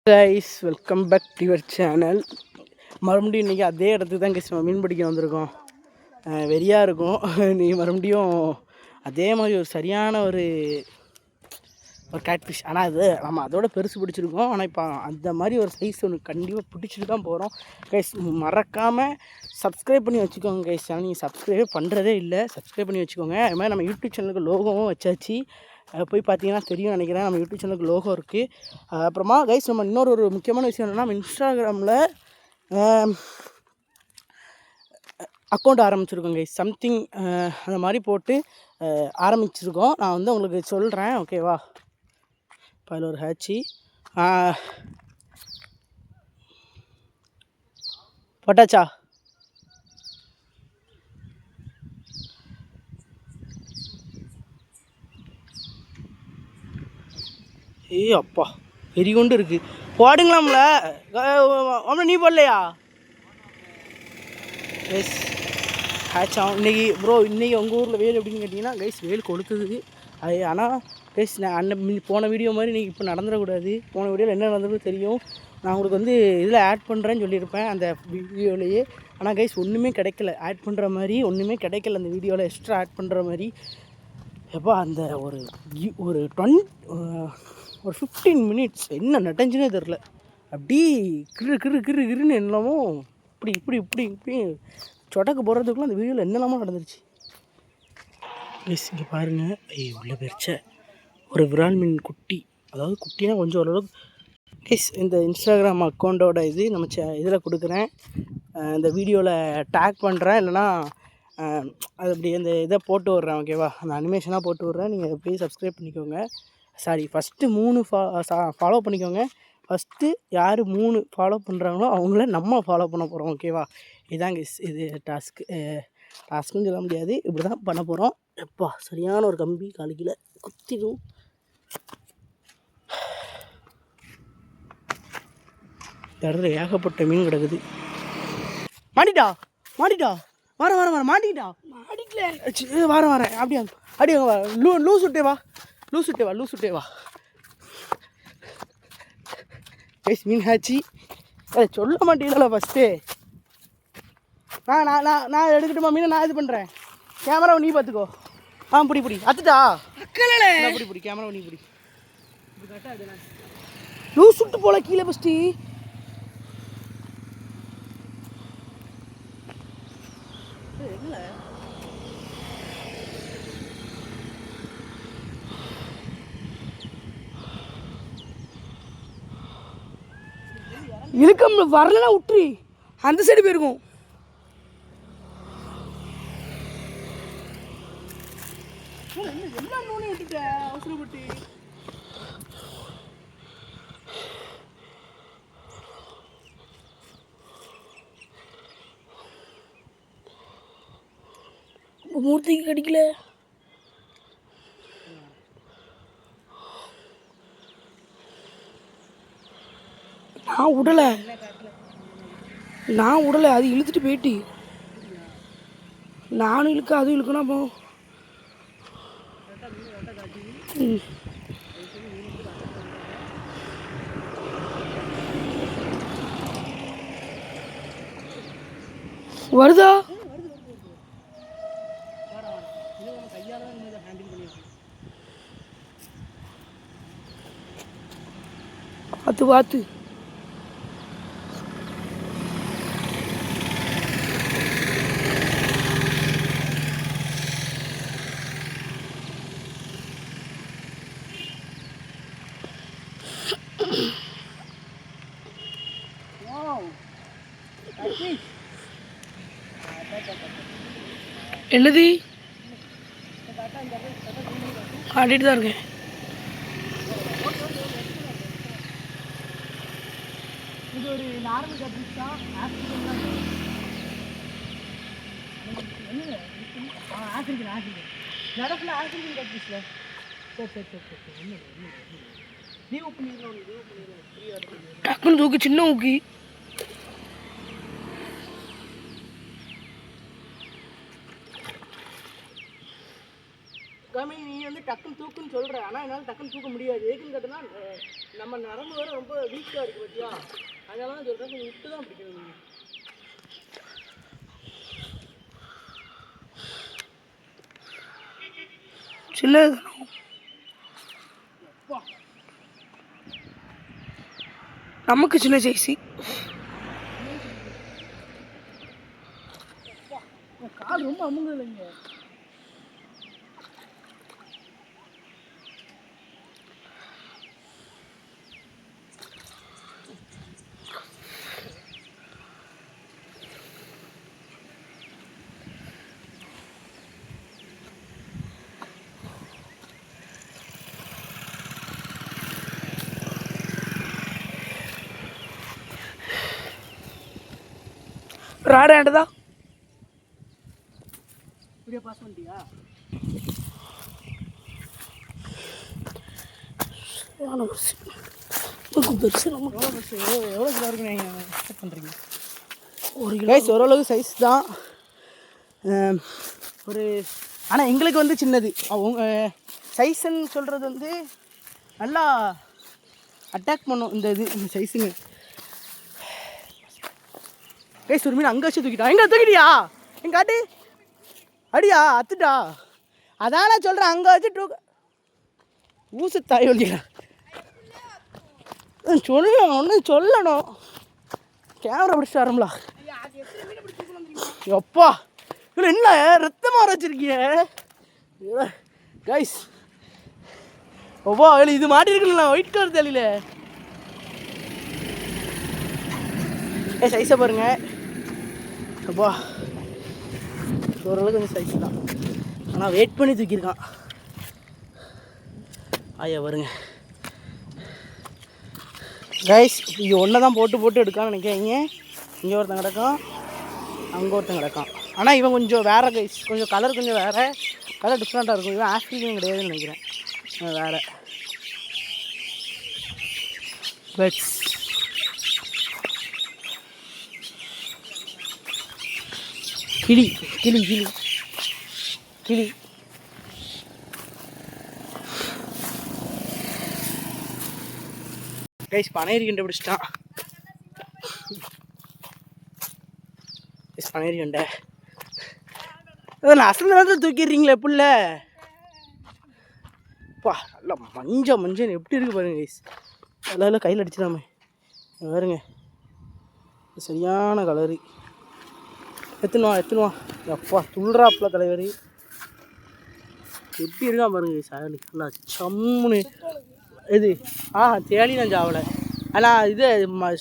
Guys welcome back to your channel. மறுபடியும் இன்றைக்கி அதே இடத்துக்கு தான் கைஸ் நம்ம மீன் பிடிக்க வந்திருக்கோம். வெறியாக இருக்கும். நீ மறுபடியும் அதே மாதிரி ஒரு சரியான ஒரு கேட்ஃபிஷ். ஆனால் அது நம்ம அதோட பெருசு பிடிச்சிருக்கோம். ஆனால் இப்போ அந்த மாதிரி ஒரு சைஸ் ஒன்று கண்டிப்பாக பிடிச்சிட்டு தான் போகிறோம். கைஸ் மறக்காமல் சப்ஸ்கிரைப் பண்ணி வச்சுக்கோங்க கைஸ். ஆனால் நீங்கள் சப்ஸ்கிரைபே பண்ணுறதே இல்லை, சப்ஸ்கிரைப் பண்ணி வச்சுக்கோங்க. அது மாதிரி நம்ம யூடியூப் சேனலுக்கு லோகோவும் வச்சாச்சு. போய் பார்த்தீங்கன்னா தெரியும் நினைக்கிறேன். நம்ம யூடியூப் சேனலுக்கு லோகோ இருக்குது. அப்புறமா கைஸ் நம்ம இன்னொரு முக்கியமான விஷயம் என்னென்னா, நம்ம இன்ஸ்டாகிராமில் அக்கௌண்ட் ஆரம்பிச்சிருக்கோம் கைஸ். சம்திங் அந்த மாதிரி போட்டு ஆரம்பிச்சிருக்கோம். நான் வந்து உங்களுக்கு சொல்கிறேன், ஓகேவா? இப்போ அதில் ஒரு ஹேட்சி போட்டாச்சா? அப்பா பெரிய கொண்டு இருக்குது. போடுங்களாம்ல நீ போடலையா? எஸ் ஹேட்ச் ஆகும் இன்றைக்கி. ப்ரோ இன்றைக்கி உங்கள் ஊரில் வெயில் எப்படின்னு கேட்டிங்கன்னா கைஸ், வெயில் கொளுத்துது. அது ஆனால் கைஸ் நான் போன வீடியோ மாதிரி இன்றைக்கி இப்போ நடந்துடக்கூடாது. போன வீடியோவில் என்ன நடந்ததுன்னு தெரியும். நான் உங்களுக்கு வந்து இதில் ஆட் பண்ணுறேன்னு சொல்லியிருப்பேன் அந்த வீடியோவிலேயே. ஆனால் கைஸ் ஒன்றுமே கிடைக்கல, ஆட் பண்ணுற மாதிரி ஒன்றுமே கிடைக்கல அந்த வீடியோவில், எக்ஸ்ட்ரா ஆட் பண்ணுற மாதிரி. எப்போ அந்த ஒரு 15 மினிட்ஸ் என்ன நடந்துச்சுன்னே தெரில. அப்படி கிருன்னு என்னமோ இப்படி சொடக்கு போடுறதுக்குள்ள அந்த வீடியோவில் என்னெல்லாமோ நடந்துருச்சு. ப்ளீஸ் இங்கே பாருங்கள். உள்ள போயிடுச்ச ஒரு விரால் மீன் குட்டி. அதாவது குட்டினா கொஞ்சம் ஓரளவுக்கு. ப்ளீஸ் இந்த இன்ஸ்டாகிராம் அக்கௌண்ட்டோட இது நம்ம இதில் கொடுக்குறேன், இந்த வீடியோவில் டேக் பண்ணுறேன். இல்லைனா அது அப்படி அந்த இதை போட்டு விட்றேன், ஓகேவா? அந்த அனிமேஷனாக போட்டு விட்றேன். நீங்கள் போய் சப்ஸ்கிரைப் பண்ணிக்கோங்க. சாரி, ஃபஸ்ட்டு 3 ஃபாலோ பண்ணிக்கோங்க. ஃபஸ்ட்டு யார் 3 ஃபாலோ பண்ணுறாங்களோ அவங்கள நம்ம ஃபாலோ பண்ண போகிறோம், ஓகேவா? இதாங்க இது டாஸ்க்குன்னு சொல்ல முடியாது, இப்படி தான் பண்ண போகிறோம். எப்பா சரியான ஒரு கம்பி காலிக்கில் குத்திடும். இடத்துல ஏகப்பட்ட மீன் கிடக்குது. மாட்டிட்டா வர மாட்டிக்கிட்டா வரேன். அப்படியே வா. லூஸ் விட்டே வா. கைஸ் மீன் ஆச்சு. சொல்ல மாட்டீங்களா ஃபஸ்ட்டு? நான் எடுக்கட்டுமா மீனை? நான் இது பண்ணுறேன். கேமராவை நீ பார்த்துக்கோ. பிடி அத்துட்டா பிடி கேமராவை நீ பிடி. லூஸ் விட்டு போல கீழே ஃபஸ்ட்டு. இழுக்கம் வரலன்னா விட்டுரு, அந்த சைடு போயிருக்கும். எல்லாம் நோனி விட்டுட்ட அவசரப்பட்டு. மூர்த்திக்கு கிடைக்கல. நான் விடலை, அது இழுத்துட்டு போயிட்டு. நானும் இழுக்க அதுவும் இழுக்கணும். அப்போ வருதா? பார்த்து என்னது காட்டிட்டு தான் இருக்கேன். இது ஒரு நார்மல் கட்பிஷ் தான். ஆஃப்ரிக்கன் நடப்பில் ஆஃப்ரிக்கன் கட்பிஷில். சரி லீவ் பண்ணிடுறோம். டக்குன்னு தூக்கி சின்ன ஊக்கி. கம்மி நீ வந்து டக்குன்னு தூக்குன்னு சொல்கிற, ஆனால் ஆனால் என்னால் டக்குன்னு தூக்க முடியாது. எதுக்குன்னு கேட்டோன்னா நம்ம நரம்பு வேறு ரொம்ப வீக்காக இருக்குது பார்த்தியா, அதனால தான் சொல்கிறேன் கொஞ்சம் விட்டு தான் பிடிக்கணும். சின்ன நமக்கு சின்ன சைஸு கால் ரொம்ப அமுங்க இல்லைங்க. ராடாண்டதா வீடியோ பாஸ் பண்ணிட்டியா? எவ்வளோ கிலோ இருக்கு நீங்கள் செக் பண்ணுறீங்க? 1 கிலோ ஓரளவு சைஸ் தான் ஒரு. ஆனால் எங்களுக்கு வந்து சின்னது. அவங்க சைஸுன்னு சொல்கிறது வந்து நல்லா அட்டாக் பண்ணும் இந்த சைஸுங்க. கைஸ் ஒரு மீன் அங்கே வச்சு தூக்கிட்டா. எங்கே தூக்கிட்டியா? எங்க காட்டு அடியா அத்துட்டா. அதான சொல்கிறேன், அங்கே வச்சு ஊசு தாய் வலியா சொல்லணும். ஒன்று சொல்லணும். கேமரா பிடிச்சிட்டு வரம்லா. எப்பா இல்லை என்ன ரத்தமாக வர வச்சிருக்கிய கைஸ். ஒவ்வா இது மாட்டிருக்குல்ல ஒயிட் கலர் தெரியல. சைஸை பாருங்க. அப்பா ஓரளவுக்கு கொஞ்சம் சைஸ் தான், ஆனால் வெயிட் பண்ணி தூக்கியிருக்கான். ஐயா வருங்க கைஸ். இது ஒன்றை தான் போட்டு எடுக்கான்னு நினைக்கிறீங்க. இங்கே ஒருத்தன் கிடக்கும், அங்கே ஒருத்தன் கிடக்கும். ஆனால் இவன் கொஞ்சம் வேறு கைஸ், கொஞ்சம் கலர் கொஞ்சம் வேறு கலர் டிஃப்ரெண்ட்டாக இருக்கும். இவன் ஆஃப்ரிக்கன் கிடையாதுன்னு நினைக்கிறேன், வேறு பெட்ஸ். கிளி கிளி கிளி கிளி கைஸ். பனையரி கண்டுபிடிச்சிட்டான். பனையரி கண்டை அசந்த நேரத்தில் தூக்கிடுறீங்களே புள்ள. பா நல்லா மஞ்சள் எப்படி இருக்கு பாருங்க கைஸ். எல்லாம் கையில் அடிச்சிடாம பாருங்க, சரியான கலரு. எத்துனுவா எப்பா துள்ளுறாப்புல தலைவர். எப்படி இருக்கான் பாருங்க சாயலி நல்லா சம்முன்னு. இது தேடி நான் சாவலை, ஆனால் இது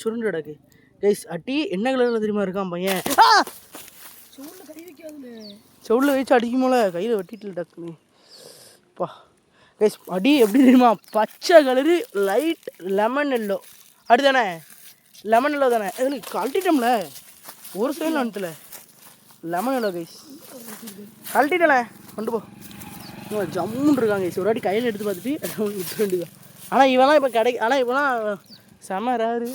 சுருண்டு கிடக்கு கைஸ். அட்டி என்ன கலரில் தெரியுமா இருக்கான் பையன். செவுளில் வச்சு அடிக்குமோல கையில் வெட்டிட்டு டக்குன்னு. அப்பா கைஸ் அடி எப்படி தெரியுமா, பச்சை கலரு லைட் லெமன் எல்லோ. அப்படி தானே, லெமன் எல்லோ தானே. கழட்டிட்டோம்ல ஒரு சைடில் வந்துட்டுல லெமன் எல்லோ கைஸ். கழட்டிட்டல கொண்டு போ. ஜம்முன்னு இருக்காங்க கைஸ். ஒரு வாட்டி கையில் எடுத்து பார்த்துட்டு விட்டு வேண்டியதான். ஆனால் இவெல்லாம் இப்போ ஆனால் இப்போலாம் செம ரேரு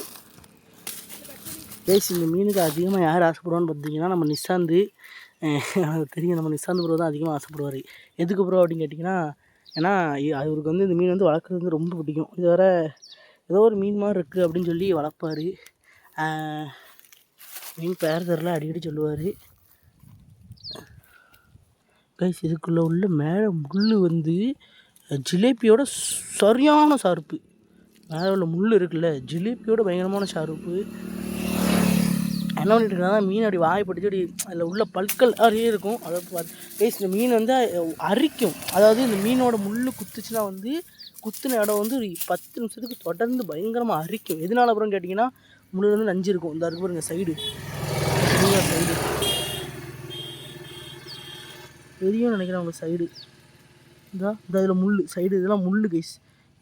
கைஸ். இந்த மீனுக்கு அதிகமாக யார் ஆசைப்படுவான்னு பார்த்தீங்கன்னா நம்ம நிஷாந்து. எனக்கு தெரியும், நம்ம நிஷாந்து ப்ரோ தான் அதிகமாக ஆசைப்படுவார். எதுக்கு ப்ரோ அப்படின்னு கேட்டிங்கன்னா, ஏன்னா அவருக்கு வந்து இந்த மீன் வந்து வளர்க்குறது வந்து ரொம்ப பிடிக்கும். இது வேறு ஏதோ ஒரு மீன் மாதிரி இருக்குது அப்படின்னு சொல்லி வளர்ப்பார். மீன் பேர் தெரில அடிக்கடி சொல்லுவார் கைஸ். இதுக்குள்ளே உள்ள மேலே முள் வந்து ஜிலேபியோட சரியான ஷார்ப்பு. மேலே உள்ள முள் இருக்குல்ல, ஜிலேபியோட பயங்கரமான ஷார்ப்பு. என்ன பண்ணிட்டு இருக்காங்க, மீன் அப்படி வாய்ப்பட்டு அப்படி அதில் உள்ள பல்கள் அப்படியே இருக்கும். அதை பார்த்து கைஸ் இந்த மீன் வந்து அரிக்கும். அதாவது இந்த மீனோட முள் குத்துச்சுன்னா வந்து குத்துன இடம் வந்து ஒரு 10 நிமிஷத்துக்கு தொடர்ந்து பயங்கரமாக அரிக்கும். எதனால அப்புறம் கேட்டிங்கன்னா, முள் வந்து நஞ்சு இருக்கும். இந்த இருக்கு பாருங்க சைடு சைடு தெரியும் நினைக்கிறேன் அவங்க சைடு. இந்த இதில் முள் சைடு இதெல்லாம் முள் கைஸ்.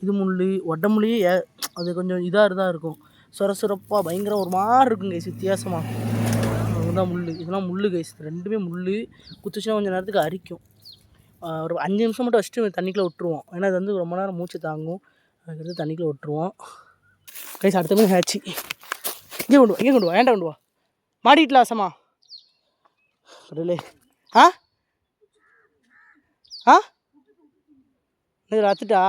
இது முள் உடம்புலேயே அது கொஞ்சம் இதாக இருக்கும், சுரப்பாக பயங்கரம் ஒரு மாதிரி இருக்கும் கைஸ் வித்தியாசமாக. அதுதான் முள், இதெல்லாம் முள் கைஸ். ரெண்டுமே முள் குத்துச்சுன்னா கொஞ்சம் நேரத்துக்கு அரிக்கும். ஒரு 5 நிமிஷம் மட்டும் வச்சுட்டு தண்ணிக்குள்ளே விட்டுருவோம். ஏன்னா அது வந்து ரொம்ப நேரம் மூச்சு தாங்கும். அதுக்கடுத்து தண்ணிக்குள்ளே விட்டுருவோம் கைஸ். அடுத்த மீன் ஹேச்சி. இங்கே கொண்டு வா ஏன்டா கொண்டு வா மாட்டிட்டலாம் ஆசமா கடலே. ஆ ஆ இது அத்துட்டா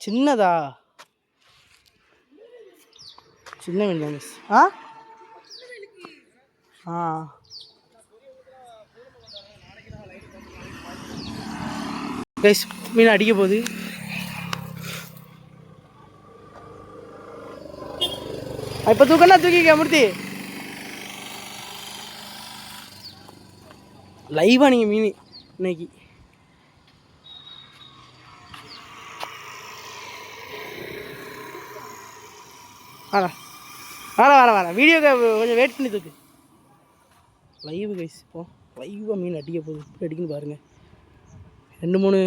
சின்னதா? சின்ன மீன் தான் மிஸ். ஆ கைஸ் மீன் அடிக்க போகுது. இப்போ தூக்கன்னா தூக்கிக்க மூர்த்தி. லைவாக நீங்கள் மீன் இன்னைக்கு வரேன் வீடியோக்கு கொஞ்சம் வெயிட் பண்ணி தூக்கு. லைவ் கைஸ் இப்போ லைவாக மீன் அடிக்க போகுது. எப்படி அடிக்குன்னு பாருங்கள். 2-3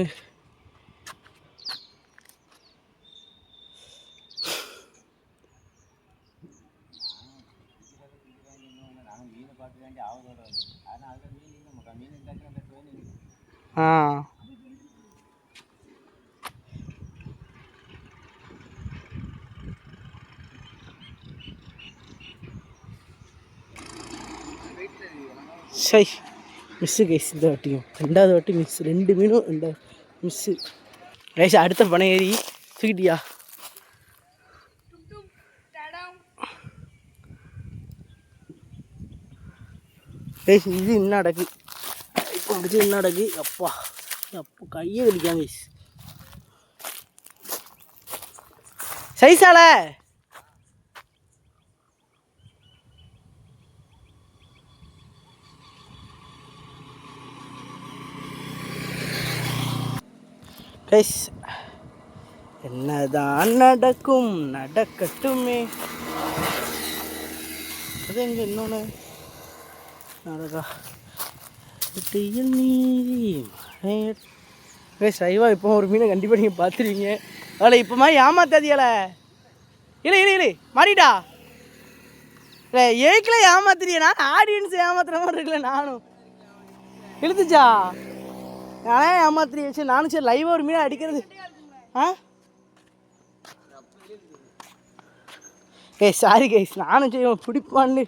சை மிஸ்ஸு கைஸ். இந்த வாட்டியும் 2வது வாட்டி மிஸ். 2 மீனும் 2 மிஸ்ஸு கைஸ். அடுத்த பனை ஏறி தூக்கிட்டியா? கைஸ் இது இன்னும் அடக்கு. இப்போ முடிச்சு இன்னும் அடக்கு. அப்பா கையை வலிக்காங்க கைஸ். சைஸால கைஸ் என்னதான் நடக்கும் நடக்கட்டுமே. அது எங்கே இன்னொன்று நடக்கா நீதி கைஸ். லைவாக இப்போ ஒரு மீனை கண்டிப்பாக நீங்கள் பார்த்துருவீங்க. அதில் இப்போ மாதிரி ஏமாத்தாதியால இல்லை மாறிட்டா இல்லை ஏக்கில் ஏமாத்துறிய. நான் ஆடியன்ஸ் ஏமாத்துற மாதிரி இருக்குல்ல. நானும் இழுத்துச்சா நானே ஏமாத்திரி வச்சு. நானும் சரி லைவாக ஒரு மீன் அடிக்கிறது. Sorry guys. நானும் செய்வோம் பிடிப்பான்னு.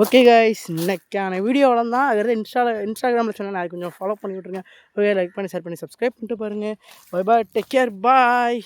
ஓகே கைஸ் இன்னைக்கான வீடியோ தான். அது இன்ஸ்டாகிராமில் சொன்னால் நான் கொஞ்சம் ஃபாலோ பண்ணி விட்ருங்க. ஓகே லைக் பண்ணி ஷேர் பண்ணி சப்ஸ்கிரைப் பண்ணிட்டு பாருங்கள். பை பாய், டேக் கேர், பாய்.